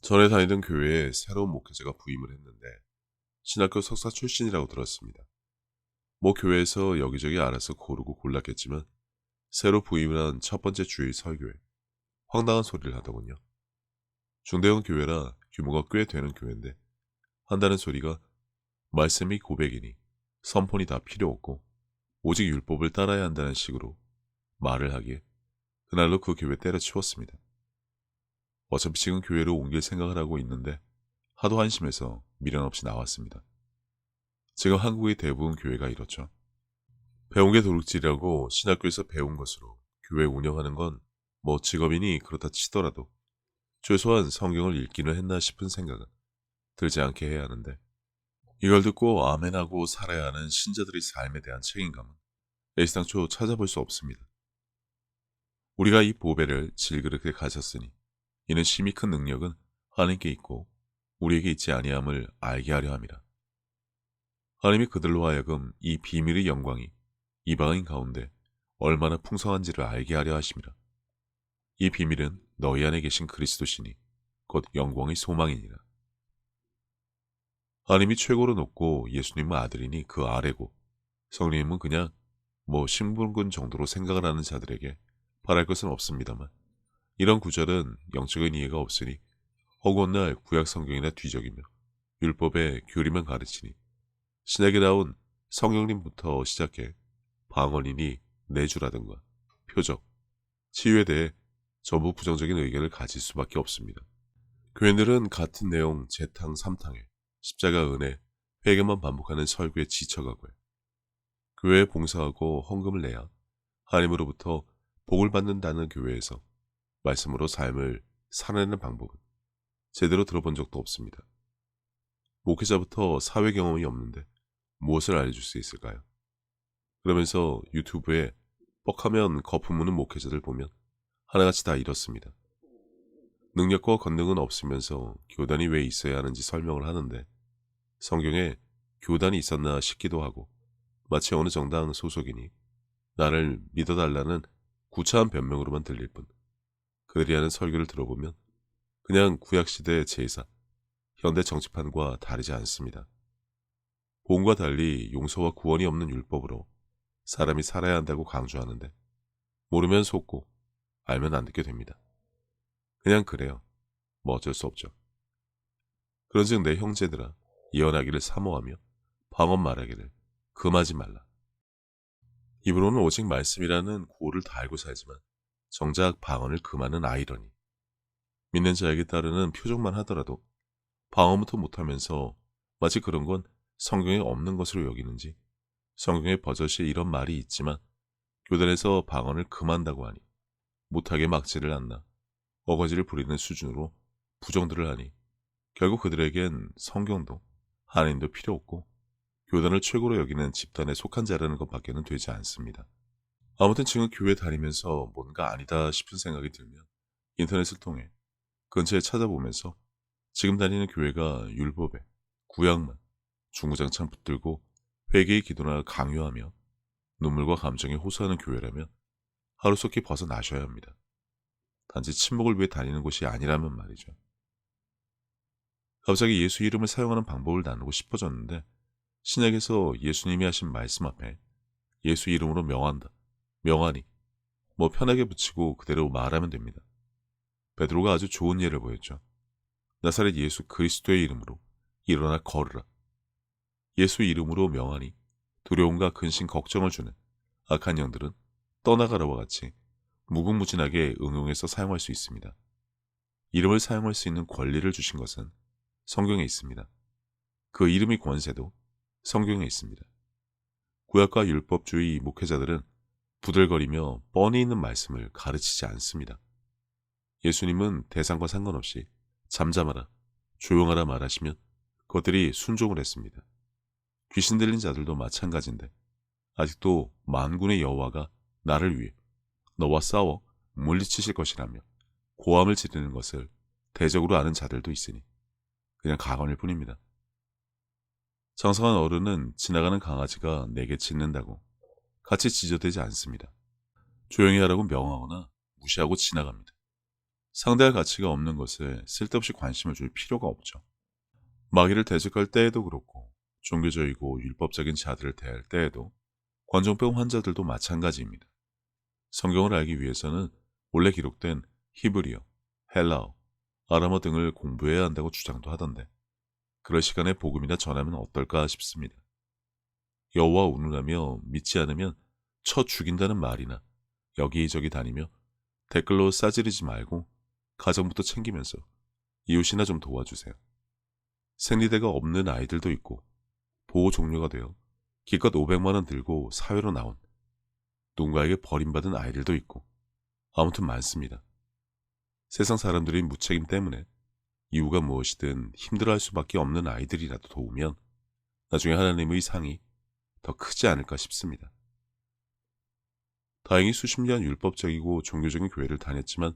전에 다니던 교회에 새로운 목회자가 부임을 했는데 신학교 석사 출신이라고 들었습니다. 뭐 교회에서 여기저기 알아서 고르고 골랐겠지만 새로 부임을 한 첫 번째 주일 설교에 황당한 소리를 하더군요. 중대형 교회라 규모가 꽤 되는 교회인데 한다는 소리가 말씀이 고백이니 선폰이 다 필요 없고 오직 율법을 따라야 한다는 식으로 말을 하기에 그날로 그 교회 때려치웠습니다. 어차피 지금 교회로 옮길 생각을 하고 있는데 하도 한심해서 미련 없이 나왔습니다. 지금 한국의 대부분 교회가 이렇죠. 배운 게 도둑질이라고 신학교에서 배운 것으로 교회 운영하는 건 뭐 직업이니 그렇다 치더라도 최소한 성경을 읽기는 했나 싶은 생각은 들지 않게 해야 하는데 이걸 듣고 아멘하고 살아야 하는 신자들의 삶에 대한 책임감은 애시당초 찾아볼 수 없습니다. 우리가 이 보배를 질그릇에 가졌으니 이는 심히 큰 능력은 하나님께 있고 우리에게 있지 아니함을 알게 하려 함이라. 하나님이 그들로 하여금 이 비밀의 영광이 이방인 가운데 얼마나 풍성한지를 알게 하려 하심이라. 이 비밀은 너희 안에 계신 그리스도시니 곧 영광의 소망이니라. 하나님이 최고로 높고 예수님은 아들이니 그 아래고 성령님은 그냥 뭐 신분군 정도로 생각을 하는 자들에게 바랄 것은 없습니다만 이런 구절은 영적인 이해가 없으니 허구한 날 구약 성경이나 뒤적이며 율법의 교리만 가르치니 신약에 나온 성령님부터 시작해 방언이니 내주라든가 표적, 치유에 대해 전부 부정적인 의견을 가질 수밖에 없습니다. 교인들은 같은 내용 재탕 3탕에 십자가 은혜, 회개만 반복하는 설교에 지쳐가고요. 교회에 봉사하고 헌금을 내야 하나님으로부터 복을 받는다는 교회에서 말씀으로 삶을 살아내는 방법은 제대로 들어본 적도 없습니다. 목회자부터 사회 경험이 없는데 무엇을 알려줄 수 있을까요? 그러면서 유튜브에 뻑하면 거품 무는 목회자들 보면 하나같이 다 이렇습니다. 능력과 권능은 없으면서 교단이 왜 있어야 하는지 설명을 하는데 성경에 교단이 있었나 싶기도 하고 마치 어느 정당 소속이니 나를 믿어달라는 구차한 변명으로만 들릴 뿐 그들이 하는 설교를 들어보면 그냥 구약시대의 제사, 현대 정치판과 다르지 않습니다. 본과 달리 용서와 구원이 없는 율법으로 사람이 살아야 한다고 강조하는데 모르면 속고 알면 안 듣게 됩니다. 그냥 그래요. 뭐 어쩔 수 없죠. 그런즉 내 형제들아 예언하기를 사모하며 방언 말하기를 금하지 말라. 입으로는 오직 말씀이라는 구호를 다 알고 살지만 정작 방언을 금하는 아이러니. 믿는 자에게 따르는 표적만 하더라도 방언부터 못하면서 마치 그런 건 성경에 없는 것으로 여기는지 성경에 버젓이 이런 말이 있지만 교단에서 방언을 금한다고 하니 못하게 막지를 않나 어거지를 부리는 수준으로 부정들을 하니 결국 그들에겐 성경도 하나님도 필요 없고 교단을 최고로 여기는 집단에 속한 자라는 것밖에는 되지 않습니다. 아무튼 지금 교회 다니면서 뭔가 아니다 싶은 생각이 들면 인터넷을 통해 근처에 찾아보면서 지금 다니는 교회가 율법에 구약만 중구장창 붙들고 회개의 기도나 강요하며 눈물과 감정에 호소하는 교회라면 하루속히 벗어나셔야 합니다. 단지 친목을 위해 다니는 곳이 아니라면 말이죠. 갑자기 예수 이름을 사용하는 방법을 나누고 싶어졌는데 신약에서 예수님이 하신 말씀 앞에 예수 이름으로 명한다, 명하니 뭐 편하게 붙이고 그대로 말하면 됩니다. 베드로가 아주 좋은 예를 보였죠. 나사렛 예수 그리스도의 이름으로 일어나 걸으라. 예수 이름으로 명하니 두려움과 근심 걱정을 주는 악한 영들은 떠나가라와 같이 무궁무진하게 응용해서 사용할 수 있습니다. 이름을 사용할 수 있는 권리를 주신 것은 성경에 있습니다. 그 이름의 권세도 성경에 있습니다. 구약과 율법주의 목회자들은 부들거리며 뻔히 있는 말씀을 가르치지 않습니다. 예수님은 대상과 상관없이 잠잠하라, 조용하라 말하시면 그것들이 순종을 했습니다. 귀신 들린 자들도 마찬가지인데 아직도 만군의 여호와가 나를 위해 너와 싸워 물리치실 것이라며 고함을 지르는 것을 대적으로 아는 자들도 있으니 그냥 가관일 뿐입니다. 장성한 어른은 지나가는 강아지가 내게 짖는다고 같이 짖어대지 않습니다. 조용히 하라고 명하거나 무시하고 지나갑니다. 상대할 가치가 없는 것에 쓸데없이 관심을 줄 필요가 없죠. 마귀를 대적할 때에도 그렇고 종교적이고 율법적인 자들을 대할 때에도 관종병 환자들도 마찬가지입니다. 성경을 알기 위해서는 원래 기록된 히브리어, 헬라어, 아람어 등을 공부해야 한다고 주장도 하던데 그럴 시간에 복음이나 전하면 어떨까 싶습니다. 여호와 운운하며 믿지 않으면 쳐 죽인다는 말이나 여기저기 다니며 댓글로 싸지르지 말고 가정부터 챙기면서 이웃이나 좀 도와주세요. 생리대가 없는 아이들도 있고 보호 종료가 되어 기껏 500만 원 들고 사회로 나온 누군가에게 버림받은 아이들도 있고 아무튼 많습니다. 세상 사람들의 무책임 때문에 이유가 무엇이든 힘들어할 수밖에 없는 아이들이라도 도우면 나중에 하나님의 상이 더 크지 않을까 싶습니다. 다행히 수십 년 율법적이고 종교적인 교회를 다녔지만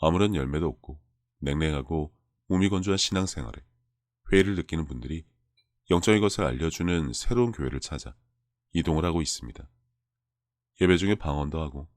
아무런 열매도 없고 냉랭하고 무미건조한 신앙생활에 회의를 느끼는 분들이 영적인 것을 알려주는 새로운 교회를 찾아 이동을 하고 있습니다. 예배 중에 방언도 하고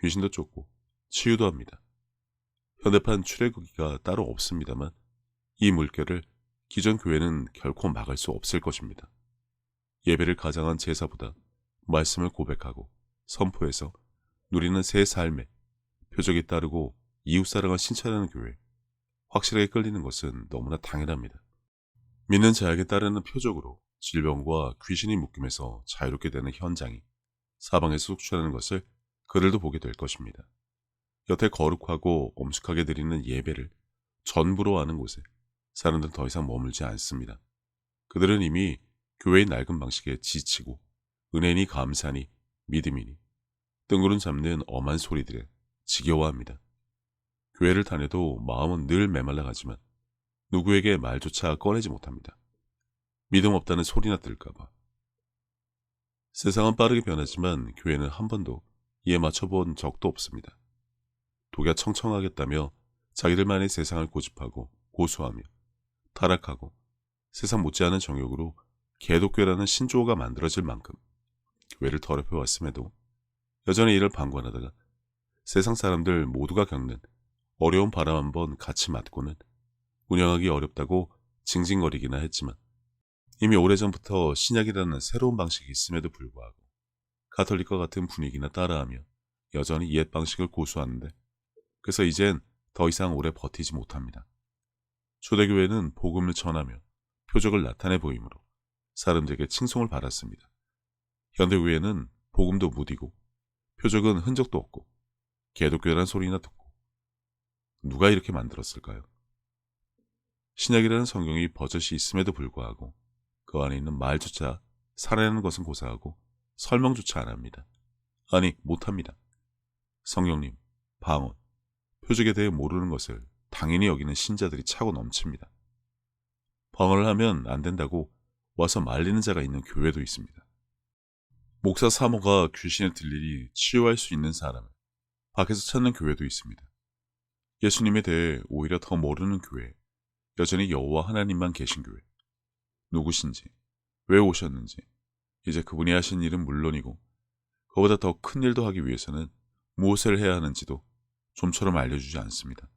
귀신도 쫓고 치유도 합니다. 현대판 출애굽기가 따로 없습니다만 이 물결을 기존 교회는 결코 막을 수 없을 것입니다. 예배를 가장한 제사보다 말씀을 고백하고 선포해서 누리는 새 삶에 표적이 따르고 이웃사랑을 신천하는 교회 확실하게 끌리는 것은 너무나 당연합니다. 믿는 자에게 따르는 표적으로 질병과 귀신이 묶임에서 자유롭게 되는 현장이 사방에서 속출하는 것을 그들도 보게 될 것입니다. 여태 거룩하고 엄숙하게 드리는 예배를 전부로 하는 곳에 사람들은 더 이상 머물지 않습니다. 그들은 이미 교회의 낡은 방식에 지치고 은혜니 감사니 믿음이니 뜬구름 잡는 엄한 소리들에 지겨워합니다. 교회를 다녀도 마음은 늘 메말라 가지만 누구에게 말조차 꺼내지 못합니다. 믿음 없다는 소리나 들까봐. 세상은 빠르게 변하지만 교회는 한 번도 이에 맞춰본 적도 없습니다. 독야 청청하겠다며 자기들만의 세상을 고집하고 고수하며 타락하고 세상 못지않은 정욕으로 개독교라는 신조어가 만들어질 만큼 교회를 더럽혀왔음에도 여전히 이를 방관하다가 세상 사람들 모두가 겪는 어려운 바람 한번 같이 맞고는 운영하기 어렵다고 징징거리기나 했지만 이미 오래전부터 신약이라는 새로운 방식이 있음에도 불구하고 가톨릭과 같은 분위기나 따라하며 여전히 옛 방식을 고수하는데 그래서 이젠 더 이상 오래 버티지 못합니다. 초대교회는 복음을 전하며 표적을 나타내 보이므로 사람들에게 칭송을 받았습니다. 현대교회는 복음도 무디고 표적은 흔적도 없고 개독교회란 소리나 듣고 누가 이렇게 만들었을까요? 신약이라는 성경이 버젓이 있음에도 불구하고 그 안에 있는 말조차 살아내는 것은 고사하고 설명조차 안 합니다. 아니 못합니다. 성령님, 방언, 표적에 대해 모르는 것을 당연히 여기는 신자들이 차고 넘칩니다. 방언을 하면 안 된다고 와서 말리는 자가 있는 교회도 있습니다. 목사 사모가 귀신에 들리니 치유할 수 있는 사람을 밖에서 찾는 교회도 있습니다. 예수님에 대해 오히려 더 모르는 교회, 여전히 여호와 하나님만 계신 교회, 누구신지, 왜 오셨는지, 이제 그분이 하신 일은 물론이고 그보다 더 큰 일도 하기 위해서는 무엇을 해야 하는지도 좀처럼 알려주지 않습니다.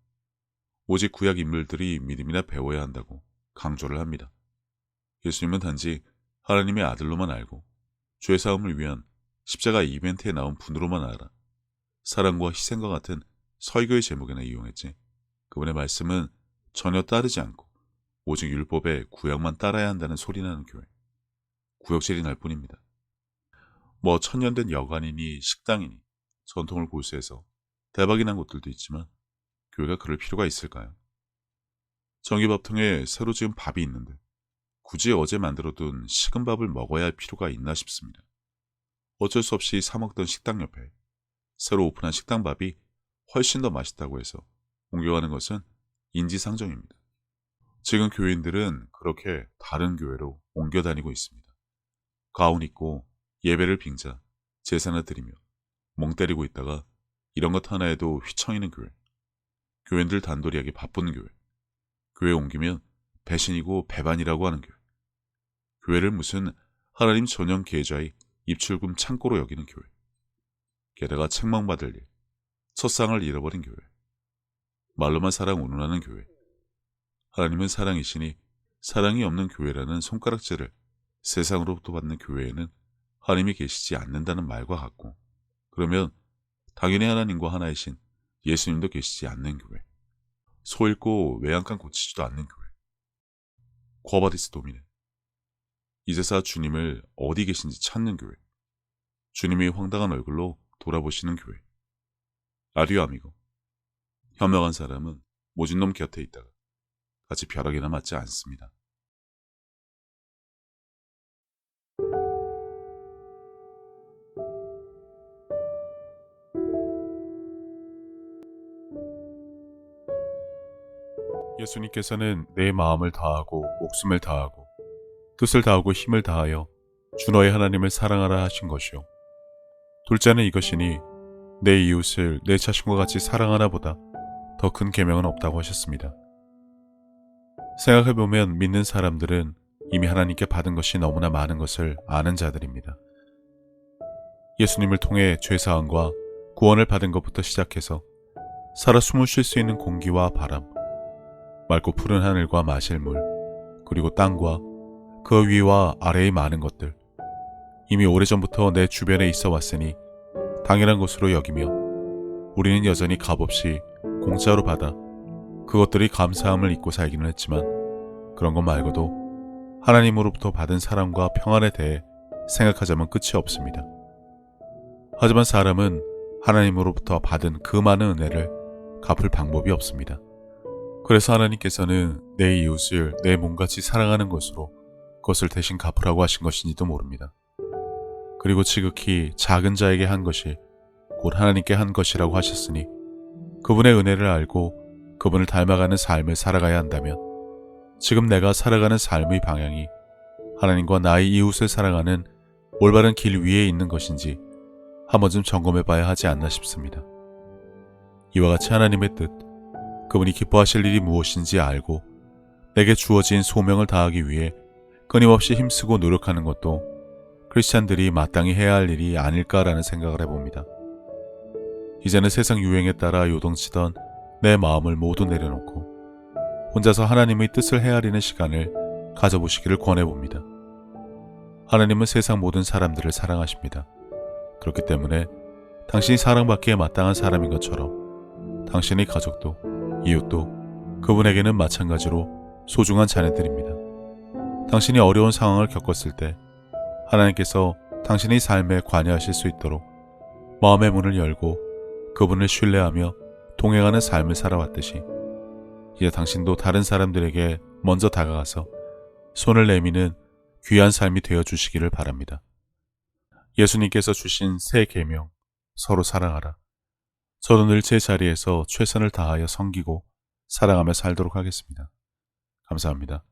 오직 구약 인물들이 믿음이나 배워야 한다고 강조를 합니다. 예수님은 단지 하나님의 아들로만 알고 죄사함을 위한 십자가 이벤트에 나온 분으로만 알아 사랑과 희생과 같은 설교의 제목에나 이용했지 그분의 말씀은 전혀 따르지 않고 오직 율법의 구약만 따라야 한다는 소리나는 교회. 구역질이 날 뿐입니다. 뭐 천년된 여관이니 식당이니 전통을 고수해서 대박이 난 곳들도 있지만 교회가 그럴 필요가 있을까요? 전기밥통에 새로 지은 밥이 있는데 굳이 어제 만들어둔 식은 밥을 먹어야 할 필요가 있나 싶습니다. 어쩔 수 없이 사 먹던 식당 옆에 새로 오픈한 식당밥이 훨씬 더 맛있다고 해서 옮겨가는 것은 인지상정입니다. 지금 교인들은 그렇게 다른 교회로 옮겨 다니고 있습니다. 가운 입고 예배를 빙자 제사나 드리며 멍 때리고 있다가 이런 것 하나에도 휘청이는 교회. 교인들 단돌이 하기 바쁜 교회. 교회 옮기면 배신이고 배반이라고 하는 교회. 교회를 무슨 하나님 전용 계좌의 입출금 창고로 여기는 교회. 게다가 책망받을 일, 첫상을 잃어버린 교회. 말로만 사랑 운운하는 교회. 하나님은 사랑이시니 사랑이 없는 교회라는 손가락질을 세상으로부터 받는 교회에는 하나님이 계시지 않는다는 말과 같고, 그러면 당연히 하나님과 하나이신 예수님도 계시지 않는 교회, 소 잃고 외 한 칸 고치지도 않는 교회, 쿼바디스 도미네, 이제서 주님을 어디 계신지 찾는 교회, 주님이 황당한 얼굴로 돌아보시는 교회. 아디오 아미고. 현명한 사람은 모진 놈 곁에 있다가 같이 벼락이나 맞지 않습니다. 예수님께서는 내 마음을 다하고 목숨을 다하고 뜻을 다하고 힘을 다하여 주 너의 하나님을 사랑하라 하신 것이요. 둘째는 이것이니 내 이웃을 내 자신과 같이 사랑하나 보다 더 큰 계명은 없다고 하셨습니다. 생각해보면 믿는 사람들은 이미 하나님께 받은 것이 너무나 많은 것을 아는 자들입니다. 예수님을 통해 죄사함과 구원을 받은 것부터 시작해서 살아 숨을 쉴 수 있는 공기와 바람, 맑고 푸른 하늘과 마실 물, 그리고 땅과 그 위와 아래의 많은 것들, 이미 오래전부터 내 주변에 있어 왔으니 당연한 것으로 여기며 우리는 여전히 값없이 공짜로 받아 그것들이 감사함을 잊고 살기는 했지만, 그런 것 말고도 하나님으로부터 받은 사랑과 평안에 대해 생각하자면 끝이 없습니다. 하지만 사람은 하나님으로부터 받은 그 많은 은혜를 갚을 방법이 없습니다. 그래서 하나님께서는 내 이웃을 내 몸같이 사랑하는 것으로 그것을 대신 갚으라고 하신 것인지도 모릅니다. 그리고 지극히 작은 자에게 한 것이 곧 하나님께 한 것이라고 하셨으니, 그분의 은혜를 알고 그분을 닮아가는 삶을 살아가야 한다면 지금 내가 살아가는 삶의 방향이 하나님과 나의 이웃을 사랑하는 올바른 길 위에 있는 것인지 한 번쯤 점검해 봐야 하지 않나 싶습니다. 이와 같이 하나님의 뜻, 그분이 기뻐하실 일이 무엇인지 알고 내게 주어진 소명을 다하기 위해 끊임없이 힘쓰고 노력하는 것도 크리스찬들이 마땅히 해야 할 일이 아닐까라는 생각을 해봅니다. 이제는 세상 유행에 따라 요동치던 내 마음을 모두 내려놓고 혼자서 하나님의 뜻을 헤아리는 시간을 가져보시기를 권해봅니다. 하나님은 세상 모든 사람들을 사랑하십니다. 그렇기 때문에 당신이 사랑받기에 마땅한 사람인 것처럼 당신의 가족도 이웃도 그분에게는 마찬가지로 소중한 자녀들입니다. 당신이 어려운 상황을 겪었을 때 하나님께서 당신의 삶에 관여하실 수 있도록 마음의 문을 열고 그분을 신뢰하며 동행하는 삶을 살아왔듯이, 이제 당신도 다른 사람들에게 먼저 다가가서 손을 내미는 귀한 삶이 되어주시기를 바랍니다. 예수님께서 주신 새 계명, 서로 사랑하라. 저도 늘 제 자리에서 최선을 다하여 섬기고 사랑하며 살도록 하겠습니다. 감사합니다.